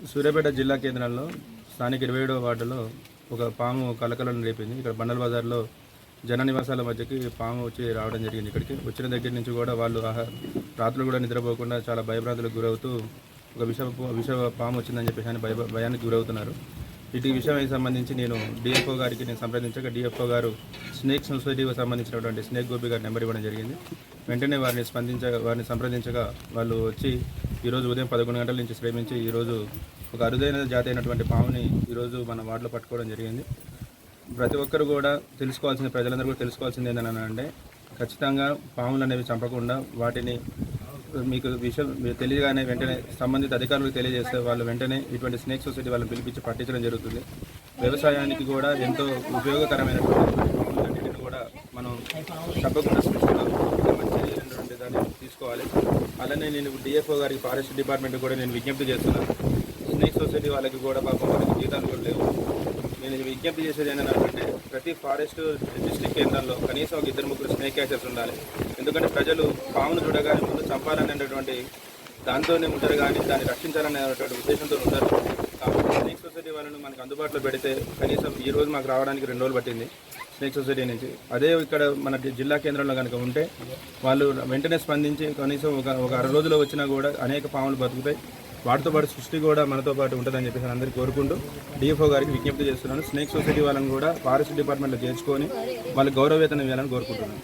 సూర్యాపేట జిల్లా కేంద్రంలో స్థానిక 27వ వార్డులో ఒక పాము కలకలను రేపింది. ఇక్కడ బండల్ బజార్లో జన నివాసాల మధ్యకి పాము వచ్చి రావడం జరిగింది. ఇక్కడికి వచ్చిన దగ్గర నుంచి కూడా వాళ్ళు రాత్రులు కూడా నిద్రపోకుండా చాలా భయభ్రాంతులకు గురవుతూ ఒక విష పాము వచ్చిందని చెప్పేసి అని భయానికి గురవుతున్నారు. ఇటు విషయానికి సంబంధించి నేను డిఎఫ్ఓ గారికి సంప్రదించగా డిఎఫ్ఓ గారు స్నేక్ సొసైటీకి సంబంధించినటువంటి స్నేక్ గోపి గారి నెంబర్ ఇవ్వడం జరిగింది. వెంటనే వారిని సంప్రదించగా వాళ్ళు వచ్చి ఈరోజు ఉదయం 11 గంటల నుంచి శ్రమించి ఈరోజు ఒక అరుదైన జాతి అయినటువంటి పాముని ఈరోజు మన వార్డులో పట్టుకోవడం జరిగింది. ప్రతి ఒక్కరు కూడా ప్రజలందరూ కూడా తెలుసుకోవాల్సింది ఏంటంటే ఖచ్చితంగా పాములు అనేవి చంపకుండా వాటిని మీకు విషయం తెలియగానే వెంటనే సంబంధిత అధికారులకు తెలియజేస్తే వాళ్ళు వెంటనే ఇటువంటి స్నేక్ సొసైటీ వాళ్ళని పిలిపించి పట్టించడం జరుగుతుంది. వ్యవసాయానికి కూడా ఎంతో ఉపయోగకరమైనటువంటి పాములన్నింటిని కూడా మనం తప్పకుండా మంచి దాన్ని తీసుకోవాలి. అలానే నేను డిఎఫ్ఓ గారికి ఫారెస్ట్ డిపార్ట్మెంట్ కూడా నేను విజ్ఞప్తి చేస్తున్నాను. స్నేక్ సొసైటీ వాళ్ళకి కూడా పాపం వాళ్ళకి జీతాలు కూడా లేవు. నేను విజ్ఞప్తి చేసేది ఏంటంటే ప్రతి ఫారెస్ట్ డిస్ట్రిక్ట్ కేంద్రంలో కనీసం ఒక 2-3 స్నేక్ క్యాచర్స్ ఉండాలి. ఎందుకంటే ప్రజలు పామును చూడగానే ముందు చంపాలనేటువంటి దాంతోనే ఉంటారు, కానీ దాన్ని రక్షించాలనేటువంటి ఉద్దేశంతో ఉంటారు. కాబట్టి స్నేక్ సొసైటీ వాళ్ళను మనకు అందుబాటులో పెడితే కనీసం ఈ రోజు మాకు రావడానికి 2 రోజులు పట్టింది స్నేక్ సొసైటీ నుంచి. అదే ఇక్కడ మన జిల్లా కేంద్రంలో కనుక ఉంటే వాళ్ళు వెంటనే స్పందించి కనీసం ఒక 6 రోజుల్లో వచ్చినా కూడా అనేక పాములు బతుకుతాయి. వాటితో పాటు సృష్టి కూడా మనతో పాటు ఉంటుందని చెప్పేసి అందరికీ కోరుకుంటూ డిఎఫ్ఓ గారికి విజ్ఞప్తి చేస్తున్నాను. స్నేక్ సొసైటీ వాళ్ళని కూడా ఫారెస్ట్ డిపార్ట్మెంట్లో చేర్చుకొని వాళ్ళకి గౌరవవేతనం ఇవ్వాలని కోరుకుంటున్నాను.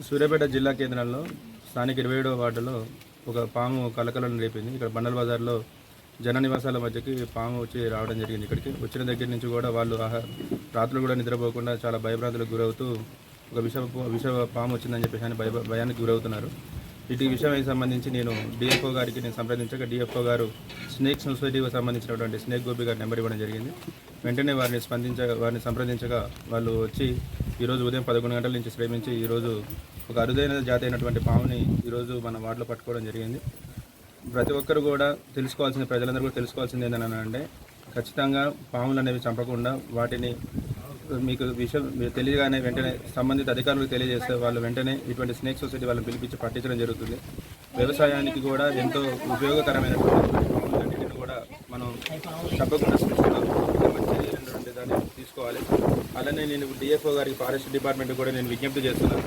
సూర్యాపేట జిల్లా కేంద్రంలో స్థానిక 27వ వార్డులో ఒక పాము కలకలను రేపింది. ఇక్కడ బండల్ బజార్లో జన నివాసాల మధ్యకి పాము వచ్చి రావడం జరిగింది. ఇక్కడికి వచ్చిన దగ్గర నుంచి కూడా వాళ్ళు రాత్రులు కూడా నిద్రపోకుండా చాలా భయభ్రాంతులకు గురవుతూ ఒక విష పాము వచ్చిందని చెప్పేసి అని భయానికి గురవుతున్నారు. ఇటు విషయానికి సంబంధించి నేను డిఎఫ్ఓ గారికి సంప్రదించగా డిఎఫ్ఓ గారు స్నేక్ సొసైటీకి సంబంధించినటువంటి స్నేక్ గోపి గారి నెంబర్ ఇవ్వడం జరిగింది. వెంటనే వారిని సంప్రదించగా వాళ్ళు వచ్చి ఈరోజు ఉదయం 11 గంటల నుంచి శ్రమించి ఈరోజు ఒక అరుదైన జాతి అయినటువంటి పాముని ఈరోజు మన వార్డులో పట్టుకోవడం జరిగింది. ప్రతి ఒక్కరు కూడా ప్రజలందరూ కూడా తెలుసుకోవాల్సింది ఏంటంటే ఖచ్చితంగా పాములు అనేవి చంపకుండా వాటిని మీకు విషయం తెలియగానే వెంటనే సంబంధిత అధికారులకు తెలియజేస్తే వాళ్ళు వెంటనే ఇటువంటి స్నేక్ సొసైటీ వాళ్ళని పిలిపించి పట్టించడం జరుగుతుంది. వ్యవసాయానికి కూడా ఎంతో ఉపయోగకరమైనటువంటి పాములన్నింటిని కూడా మనం తప్పకుండా మంచి దాన్ని తీసుకోవాలి. అలానే నేను డిఎఫ్ఓ గారికి ఫారెస్ట్ డిపార్ట్మెంట్ కూడా నేను విజ్ఞప్తి చేస్తున్నాను.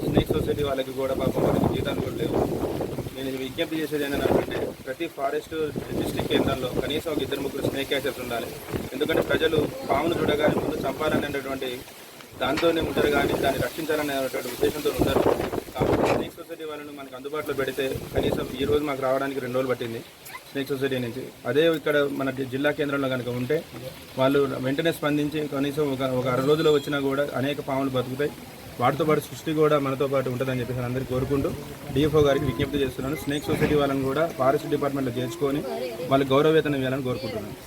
స్నేక్ సొసైటీ వాళ్ళకి కూడా పాపం వాళ్ళకి జీతాలు కూడా లేవు. నేను విజ్ఞప్తి చేసేది ఏంటంటే ప్రతి ఫారెస్ట్ డిస్ట్రిక్ట్ కేంద్రంలో కనీసం ఒక 2-3 స్నేక్ క్యాచర్స్ ఉండాలి. ఎందుకంటే ప్రజలు పామును చూడగానే ముందు చంపాలనేటువంటి దాంతోనే ఉంటారు, కానీ దాన్ని రక్షించాలనేటువంటి ఉద్దేశంతో ఉంటారు. కాబట్టి స్నేక్ సొసైటీ వాళ్ళను మనకు అందుబాటులో పెడితే కనీసం ఈ రోజు మాకు రావడానికి 2 రోజులు పట్టింది స్నేక్ సొసైటీ నుంచి. అదే ఇక్కడ మన జిల్లా కేంద్రంలో కనుక ఉంటే వాళ్ళు వెంటనే స్పందించి కనీసం ఒక 6 రోజుల్లో వచ్చినా కూడా అనేక పాములు బతుకుతాయి. వాటితో పాటు సృష్టి కూడా మనతో పాటు ఉంటుందని చెప్పేసి అందరికీ కోరుకుంటూ డిఎఫ్ఓ గారికి విజ్ఞప్తి చేస్తున్నాను. స్నేక్ సొసైటీ వాళ్ళని కూడా ఫారెస్ట్ డిపార్ట్మెంట్లో చేర్చుకొని వాళ్ళకి గౌరవవేతనం ఇవ్వాలని కోరుకుంటున్నాను.